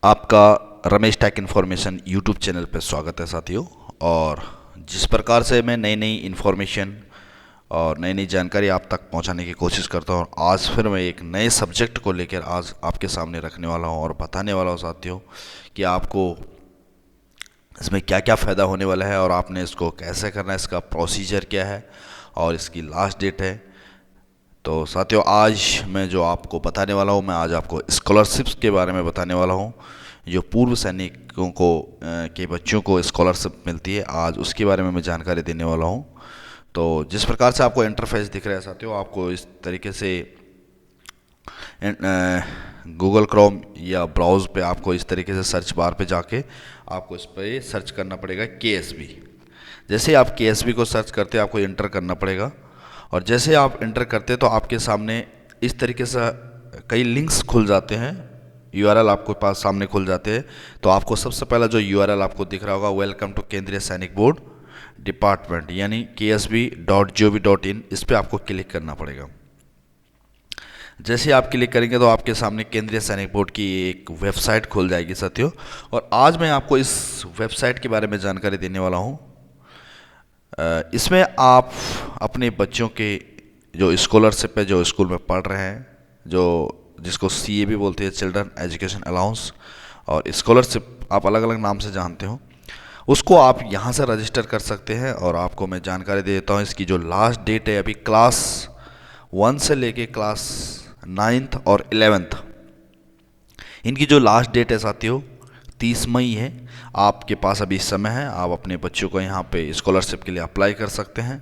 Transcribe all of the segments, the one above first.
आपका Ramesh tech information YouTube channel पर स्वागत है साथियों। और जिस प्रकार से मैं नई नई इन्फॉर्मेशन और नई नई जानकारी आप तक पहुंचाने की कोशिश करता हूं, और आज फिर मैं एक नए सब्जेक्ट को लेकर आज आपके सामने रखने वाला हूं और बताने वाला हूं साथियों कि आपको इसमें क्या क्या फ़ायदा होने वाला है और आपने इसको कैसे करना है, इसका प्रोसीजर क्या है और इसकी लास्ट डेट है। तो साथियों, आज मैं जो आपको बताने वाला हूँ, मैं आज आपको स्कॉलरशिप्स के बारे में बताने वाला हूँ। जो पूर्व सैनिकों को के बच्चों को स्कॉलरशिप मिलती है, आज उसके बारे में मैं जानकारी देने वाला हूँ। तो जिस प्रकार से आपको इंटरफेस दिख रहा है साथियों, आपको इस तरीके से गूगल क्रोम या ब्राउज़ पे आपको इस तरीके से सर्च बार पे जाके आपको इस पर सर्च करना पड़ेगा KSB। जैसे आप KSB को सर्च करते हैं, आपको इंटर करना पड़ेगा। और जैसे आप इंटर करते हैं तो आपके सामने इस तरीके से कई लिंक्स खुल जाते हैं, URL आपके पास सामने खुल जाते हैं। तो आपको सबसे पहला जो URL आपको दिख रहा होगा, वेलकम टू केंद्रीय सैनिक बोर्ड डिपार्टमेंट, यानी ksb.gov.in, इस पर आपको क्लिक करना पड़ेगा। जैसे आप क्लिक करेंगे तो आपके सामने केंद्रीय सैनिक बोर्ड की एक वेबसाइट खुल जाएगी साथियों। और आज मैं आपको इस वेबसाइट के बारे में जानकारी देने वाला हूँ। इसमें आप अपने बच्चों के जो स्कॉलरशिप है, जो स्कूल में पढ़ रहे हैं, जो जिसको CA भी बोलते हैं, चिल्ड्रन एजुकेशन अलाउंस, और स्कॉलरशिप आप अलग अलग नाम से जानते हो, उसको आप यहाँ से रजिस्टर कर सकते हैं। और आपको मैं जानकारी दे देता हूँ, इसकी जो लास्ट डेट है अभी क्लास 1 से लेके क्लास 9th और 11th, इनकी जो लास्ट डेट है साथियों 30 मई है। आपके पास अभी समय है, आप अपने बच्चों को यहाँ पे स्कॉलरशिप के लिए अप्लाई कर सकते हैं।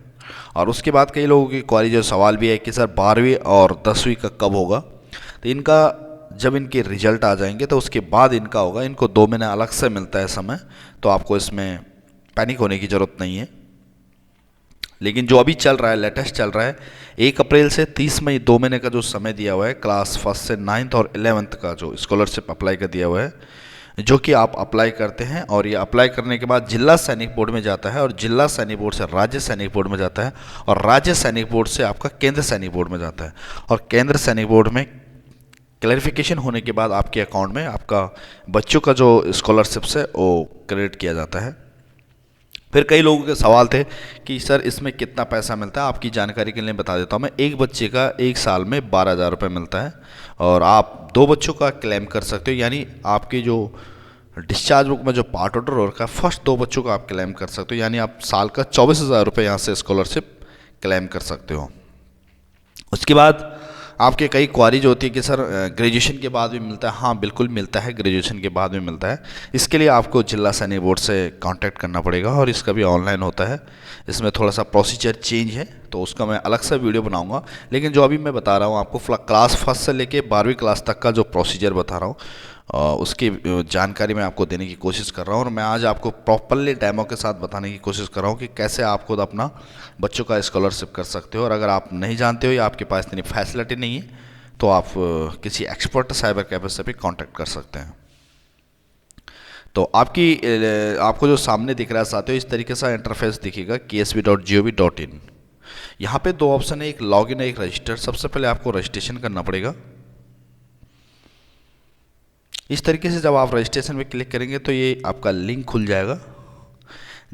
और उसके बाद कई लोगों की क्वारी जो सवाल भी है कि सर 12वीं और 10वीं का कब होगा। तो इनका जब इनके रिजल्ट आ जाएंगे तो उसके बाद इनका होगा। इनको 2 महीने अलग से मिलता है समय, तो आपको इसमें पैनिक होने की ज़रूरत नहीं है। लेकिन जो अभी चल रहा है, लेटेस्ट चल रहा है, 1 अप्रैल से 30 मई 2 महीने का जो समय दिया हुआ है, क्लास 1 से 9th और 11th का जो स्कॉलरशिप अप्लाई का दिया हुआ है, जो कि आप अप्लाई करते हैं। और ये अप्लाई करने के बाद जिला सैनिक बोर्ड में जाता है, और जिला सैनिक बोर्ड से राज्य सैनिक बोर्ड में जाता है, और राज्य सैनिक बोर्ड से आपका केंद्र सैनिक बोर्ड में जाता है। और केंद्र सैनिक बोर्ड में क्लैरिफिकेशन होने के बाद आपके अकाउंट में आपका बच्चों का जो स्कॉलरशिप है वो क्रेडिट किया जाता है। फिर कई लोगों के सवाल थे कि सर इसमें कितना पैसा मिलता है। आपकी जानकारी के लिए बता देता हूँ मैं, एक बच्चे का एक साल में 12,000 रुपये मिलता है, और आप 2 बच्चों का क्लेम कर सकते हो। यानी आपकी जो डिस्चार्ज बुक में जो पार्ट ऑर्डर हो रखा है, फर्स्ट 2 बच्चों का आप क्लेम कर सकते हो, यानी आप साल का 24,000 रुपये यहाँ से स्कॉलरशिप क्लेम कर सकते हो। उसके बाद आपके कई क्वारीज होती है कि सर ग्रेजुएशन के बाद भी मिलता है। हाँ, बिल्कुल मिलता है, ग्रेजुएशन के बाद भी मिलता है। इसके लिए आपको जिला सैनिक बोर्ड से कांटेक्ट करना पड़ेगा, और इसका भी ऑनलाइन होता है। इसमें थोड़ा सा प्रोसीजर चेंज है, तो उसका मैं अलग सा वीडियो बनाऊंगा। लेकिन जो अभी मैं बता रहा हूँ आपको, क्लास 1 से लेके 12वीं क्लास तक का जो प्रोसीजर बता रहा हूँ, उसकी जानकारी मैं आपको देने की कोशिश कर रहा हूँ। और मैं आज आपको प्रॉपरली डेमो के साथ बताने की कोशिश कर रहा हूँ कि कैसे आप खुद अपना बच्चों का स्कॉलरशिप कर सकते हो। और अगर आप नहीं जानते हो या आपके पास इतनी फैसिलिटी नहीं है, तो आप किसी एक्सपर्ट साइबर कैफे से भी कांटेक्ट कर सकते हैं। तो आपको जो सामने दिख रहा है साथियों, इस तरीके से इंटरफेस दिखेगा ksb.gov.in। यहाँ पे 2 ऑप्शन है, एक लॉगिन है, एक रजिस्टर। सबसे पहले आपको रजिस्ट्रेशन करना पड़ेगा। इस तरीके से जब आप रजिस्ट्रेशन पे क्लिक करेंगे तो ये आपका लिंक खुल जाएगा।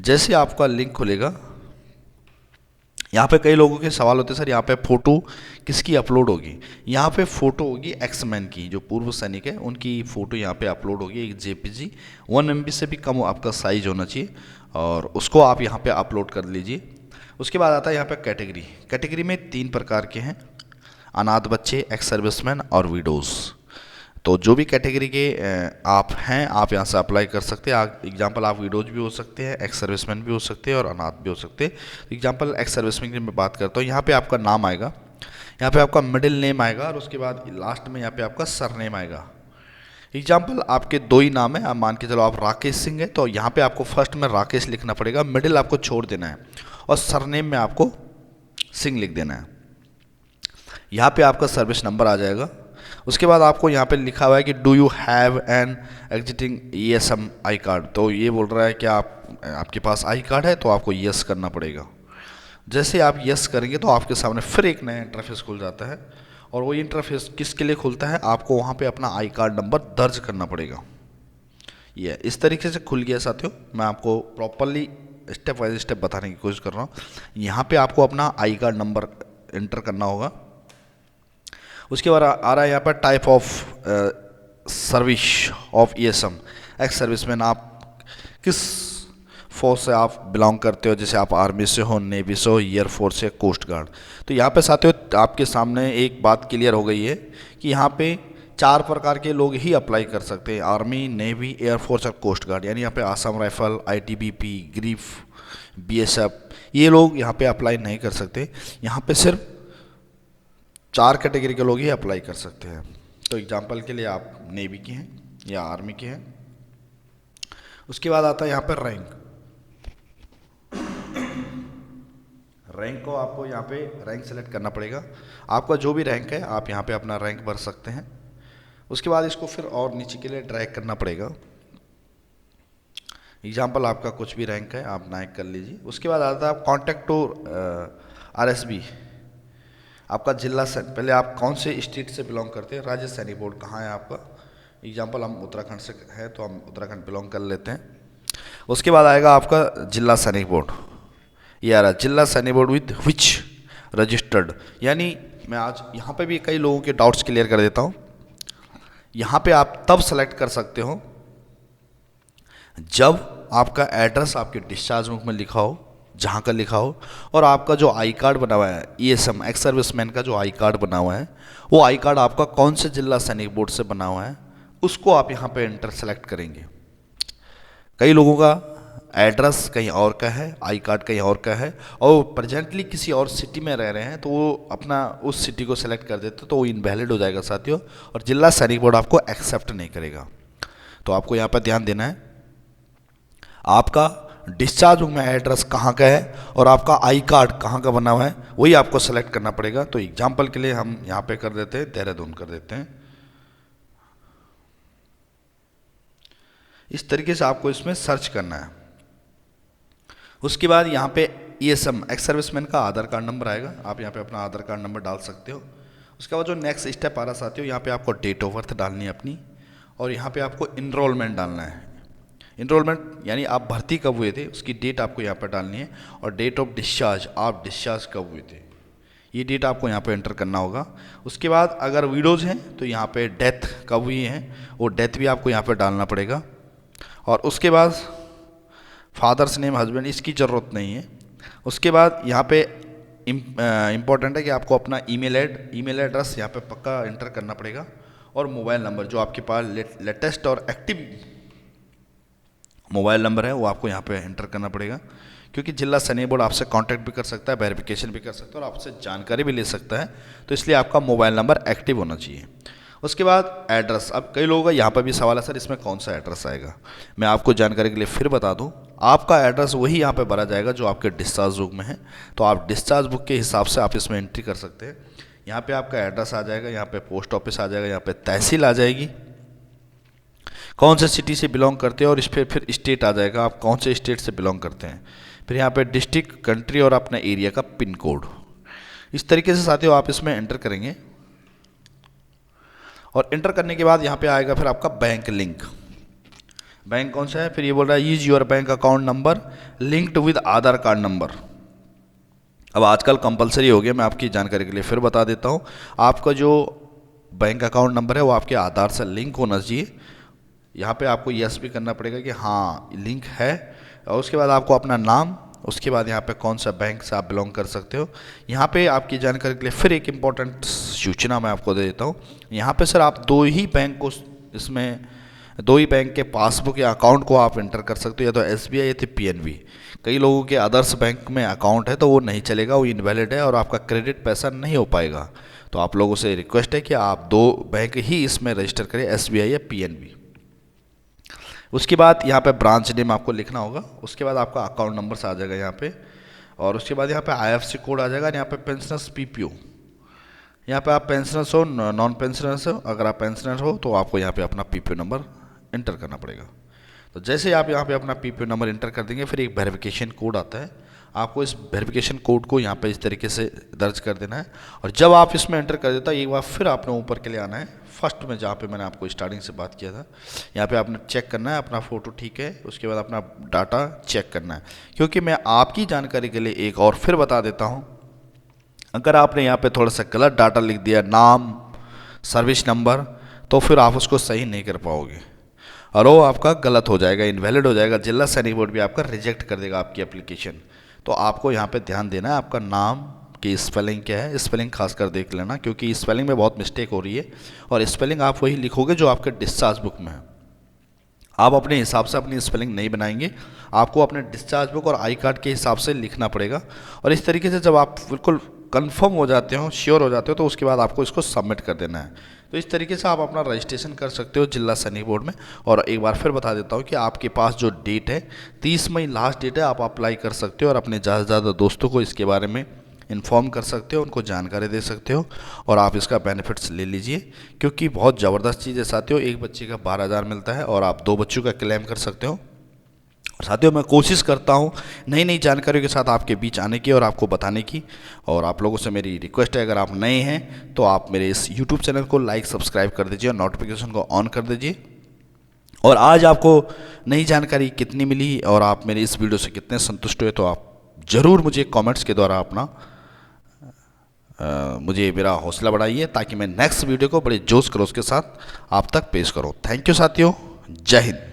जैसे आपका लिंक खुलेगा, यहाँ पे कई लोगों के सवाल होते हैं, सर यहाँ पे फ़ोटो किसकी अपलोड होगी। यहाँ पे फ़ोटो होगी एक्समैन की, जो पूर्व सैनिक है उनकी फ़ोटो यहाँ पे अपलोड होगी। एक JPG 1 MB से भी कम आपका साइज होना चाहिए, और उसको आप यहाँ पे अपलोड कर लीजिए। उसके बाद आता है यहाँ पे कैटेगरी। कैटेगरी में 3 प्रकार के हैं, अनाथ बच्चे, एक्स सर्विसमैन और विडोज़। तो जो भी कैटेगरी के आप हैं, आप यहाँ से अप्लाई कर सकते हैं। एग्जांपल आप विडोज भी हो सकते हैं, एक्स सर्विसमैन भी हो सकते हैं, और अनाथ भी हो सकते हैं। एग्जांपल एक्स सर्विसमैन की मैं बात करता हूँ। यहाँ पे आपका नाम आएगा, यहाँ पे आपका मिडिल नेम आएगा, और उसके बाद लास्ट में यहाँ पे आपका सरनेम आएगा। एग्जाम्पल आपके 2 ही नाम है, आप मान के चलो आप राकेश सिंह है, तो यहाँ पे आपको फर्स्ट में राकेश लिखना पड़ेगा, मिडिल आपको छोड़ देना है, और सरनेम में आपको सिंह लिख देना है। यहाँ पे आपका सर्विस नंबर आ जाएगा। उसके बाद आपको यहाँ पे लिखा हुआ है कि do you have an exiting ESM I card. तो ये बोल रहा है कि आपके पास आई कार्ड है, तो आपको यस करना पड़ेगा। जैसे आप यस करेंगे तो आपके सामने फिर एक नया इंटरफेस खुल जाता है। और वो इंटरफेस किसके लिए खुलता है, आपको वहाँ पे अपना आई कार्ड नंबर दर्ज करना पड़ेगा। ये इस तरीके से खुल गया साथियों। मैं आपको प्रॉपरली स्टेप बाय स्टेप बताने की कोशिश कर रहा हूँ। यहाँ पे आपको अपना आई कार्ड नंबर एंटर करना होगा। उसके बाद आ रहा है यहाँ पर type of service of ESM, ex serviceman, आप किस फोर्स से आप बिलोंग करते हो, जैसे आप आर्मी से हो, नेवी से हो, एयरफोर्स से, कोस्ट गार्ड। तो यहाँ पे साथियों आपके सामने एक बात क्लियर हो गई है कि यहाँ पे 4 प्रकार के लोग ही अप्लाई कर सकते हैं, आर्मी, नेवी, एयरफोर्स और कोस्ट गार्ड। यानी यहाँ पे Assam rifle, ITBP, grief, BSF, ये लोग यहाँ पे अप्लाई नहीं कर सकते। यहाँ पे सिर्फ 4 कैटेगरी के लोग ही अप्लाई कर सकते हैं। तो एग्जाम्पल के लिए आप नेवी के हैं या आर्मी के हैं। उसके बाद आता है यहाँ पर रैंक। रैंक को आपको यहाँ पे रैंक सेलेक्ट करना पड़ेगा। आपका जो भी रैंक है आप यहाँ पे अपना रैंक भर सकते हैं। उसके बाद इसको फिर और नीचे के लिए ड्रैग करना पड़ेगा। एग्जाम्पल आपका कुछ भी रैंक है आप नाइक कर लीजिए। उसके बाद आता है आप कॉन्टैक्ट टू आरएसबी, आपका जिला से, पहले आप कौन से स्टेट से बिलोंग करते हैं, राज्य सैनिक बोर्ड कहाँ है आपका। एग्जाम्पल हम उत्तराखंड से है तो हम उत्तराखंड बिलोंग कर लेते हैं। उसके बाद आएगा आपका जिला सैनिक बोर्ड, ये आ रहा है जिला सैनिक बोर्ड विद विच रजिस्टर्ड। यानी मैं आज यहाँ पे भी कई लोगों के डाउट्स क्लियर कर देता हूँ। यहाँ पे आप तब सेलेक्ट कर सकते हो जब आपका एड्रेस आपके डिस्चार्ज बुक में लिखा हो, जहाँ का लिखा हो, और आपका जो आई कार्ड बना हुआ है, ईएसएम एक्स सर्विसमैन का जो आई कार्ड बना हुआ है, वो आई कार्ड आपका कौन से जिला सैनिक बोर्ड से बना हुआ है, उसको आप यहाँ पे एंटर सेलेक्ट करेंगे। कई लोगों का एड्रेस कहीं और का है, आई कार्ड कहीं और का है, और प्रेजेंटली किसी और सिटी में रह रहे हैं, तो वो अपना उस सिटी को सेलेक्ट कर देते तो वो इनवैलिड हो जाएगा साथियों, और जिला सैनिक बोर्ड आपको एक्सेप्ट नहीं करेगा। तो आपको यहाँ पर ध्यान देना है, आपका डिस्चार्ज बुक में एड्रेस कहाँ का है और आपका आई कार्ड कहाँ का बना हुआ है, वही आपको सेलेक्ट करना पड़ेगा। तो एग्जाम्पल के लिए हम यहाँ पे कर देते हैं देहरादून कर देते हैं। इस तरीके से आपको इसमें सर्च करना है। उसके बाद यहाँ पे ईएसएम एक्स सर्विसमैन का आधार कार्ड नंबर आएगा, आप यहाँ पे अपना आधार कार्ड नंबर डाल सकते हो। उसके बाद जो नेक्स्ट स्टेप आ रहा साथियों, यहाँ पे आपको डेट ऑफ बर्थ डालनी है अपनी, और यहाँ पे आपको इनरोलमेंट डालना है। इनरोलमेंट यानी आप भर्ती कब हुए थे उसकी डेट आपको यहाँ पर डालनी है, और डेट ऑफ डिस्चार्ज, आप डिस्चार्ज कब हुए थे, ये डेट आपको यहाँ पे एंटर करना होगा। उसके बाद अगर विडोज हैं तो यहाँ पे डेथ कब हुई है वो डेथ भी आपको यहाँ पे डालना पड़ेगा। और उसके बाद फादर्स नेम, हस्बैंड, इसकी ज़रूरत नहीं है। उसके बाद यहाँ पे इम्पॉर्टेंट है कि आपको अपना ईमेल एड्रेस यहाँ पे पक्का एंटर करना पड़ेगा, और मोबाइल नंबर जो आपके पास लेटेस्ट और एक्टिव मोबाइल नंबर है वो आपको यहाँ पे एंटर करना पड़ेगा, क्योंकि जिला सैनिक बोर्ड आपसे कांटेक्ट भी कर सकता है, वेरिफिकेशन भी कर सकता है और आपसे जानकारी भी ले सकता है, तो इसलिए आपका मोबाइल नंबर एक्टिव होना चाहिए। उसके बाद एड्रेस, अब कई लोगों का यहाँ पर भी सवाल है सर इसमें कौन सा एड्रेस आएगा, मैं आपको जानकारी के लिए फिर बता दूँ, आपका एड्रेस वही यहाँ पे भरा जाएगा जो आपके डिस्चार्ज बुक में है। तो आप डिस्चार्ज बुक के हिसाब से आप इसमें एंट्री कर सकते हैं। यहाँ पे आपका एड्रेस आ जाएगा, यहाँ पे पोस्ट ऑफिस आ जाएगा, यहाँ पे तहसील आ जाएगी, कौन से सिटी से बिलोंग करते हैं, और इस पर फिर स्टेट आ जाएगा, आप कौन से स्टेट से बिलोंग करते हैं, फिर यहाँ पे डिस्ट्रिक्ट, कंट्री और अपने एरिया का पिन कोड। इस तरीके से साथियों आप इसमें एंटर करेंगे, और एंटर करने के बाद यहाँ पे आएगा फिर आपका बैंक लिंक। बैंक कौन सा है, फिर ये बोल रहा है use your bank account number linked with Aadhaar card number. अब आजकल कंपलसरी हो गया, मैं आपकी जानकारी के लिए फिर बता देता हूँ, आपका जो बैंक अकाउंट नंबर है वो आपके आधार से लिंक होना चाहिए। यहाँ पे आपको यस भी करना पड़ेगा कि हाँ लिंक है, और उसके बाद आपको अपना नाम, उसके बाद यहाँ पे कौन सा बैंक से आप बिलोंग कर सकते हो। यहाँ पे आपकी जानकारी के लिए फिर एक इम्पॉर्टेंट सूचना मैं आपको दे देता हूँ, यहाँ पे सर आप दो ही बैंक के पासबुक या अकाउंट को आप एंटर कर सकते हो, या तो एसबीआई या तो पीएनबी। कई लोगों के अदर्स बैंक में अकाउंट है तो वो नहीं चलेगा, वो इनवैलिड है और आपका क्रेडिट पैसा नहीं हो पाएगा। तो आप लोगों से रिक्वेस्ट है कि आप 2 बैंक ही इसमें रजिस्टर करें, एसबीआई या पीएनबी। उसके बाद यहाँ पे ब्रांच नेम आपको लिखना होगा, उसके बाद आपका अकाउंट नंबर आ जाएगा यहाँ पे, और उसके बाद यहाँ पे आईएफएससी कोड आ जाएगा। यहाँ पे पेंशनर्स पीपीओ, यहाँ पे आप पेंशनर्स हो नॉन पेंशनर्स हो, अगर आप पेंशनर हो तो आपको यहाँ पे अपना पीपीओ नंबर एंटर करना पड़ेगा। तो जैसे आप यहाँ पे अपना पीपीओ नंबर एंटर कर देंगे फिर एक वेरिफिकेशन कोड आता है, आपको इस वेरिफिकेशन कोड को यहाँ पे इस तरीके से दर्ज कर देना है। और जब आप इसमें एंटर कर देता है, एक बार फिर आपने ऊपर के लिए आना है, फर्स्ट में जहाँ पे मैंने आपको स्टार्टिंग से बात किया था, यहाँ पे आपने चेक करना है अपना फ़ोटो ठीक है, उसके बाद अपना डाटा चेक करना है। क्योंकि मैं आपकी जानकारी के लिए एक और फिर बता देता हूँ, अगर आपने यहाँ पे थोड़ा सा गलत डाटा लिख दिया, नाम, सर्विस नंबर, तो फिर आप उसको सही नहीं कर पाओगे और वो आपका गलत हो जाएगा, इनवैलिड हो जाएगा। जिला सैनिक बोर्ड भी आपका रिजेक्ट कर देगा आपकी एप्लीकेशन। तो आपको यहाँ पे ध्यान देना है, आपका नाम की स्पेलिंग क्या है, स्पेलिंग खास कर देख लेना, क्योंकि स्पेलिंग में बहुत मिस्टेक हो रही है। और स्पेलिंग आप वही लिखोगे जो आपके डिस्चार्ज बुक में है। आप अपने हिसाब से अपनी स्पेलिंग नहीं बनाएंगे, आपको अपने डिस्चार्ज बुक और आई कार्ड के हिसाब से लिखना पड़ेगा। और इस तरीके से जब आप बिल्कुल कंफर्म हो जाते हो, श्योर हो जाते हो, तो उसके बाद आपको इसको सबमिट कर देना है। तो इस तरीके से आप अपना रजिस्ट्रेशन कर सकते हो जिला सैनिक बोर्ड में। और एक बार फिर बता देता हूँ कि आपके पास जो डेट है 30 मई लास्ट डेट है, आप अप्लाई कर सकते हो और अपने ज़्यादा से ज़्यादा दोस्तों को इसके बारे में इन्फॉर्म कर सकते हो, उनको जानकारी दे सकते हो और आप इसका बेनिफिट्स ले लीजिए, क्योंकि बहुत ज़बरदस्त चीज़ है साथियों। एक बच्चे का 12,000 मिलता है और आप 2 बच्चों का क्लेम कर सकते हो। साथियों, मैं कोशिश करता हूँ नई नई जानकारियों के साथ आपके बीच आने की और आपको बताने की। और आप लोगों से मेरी रिक्वेस्ट है, अगर आप नए हैं तो आप मेरे इस यूट्यूब चैनल को लाइक सब्सक्राइब कर दीजिए और नोटिफिकेशन को ऑन कर दीजिए। और आज आपको नई जानकारी कितनी मिली और आप मेरे इस वीडियो से कितने संतुष्ट हुए, तो आप ज़रूर मुझे कमेंट्स के द्वारा अपना मुझे मेरा हौसला बढ़ाइए, ताकि मैं नेक्स्ट वीडियो को बड़े जोश खरोश के साथ आप तक पेश करूँ। थैंक यू साथियों, जय हिंद।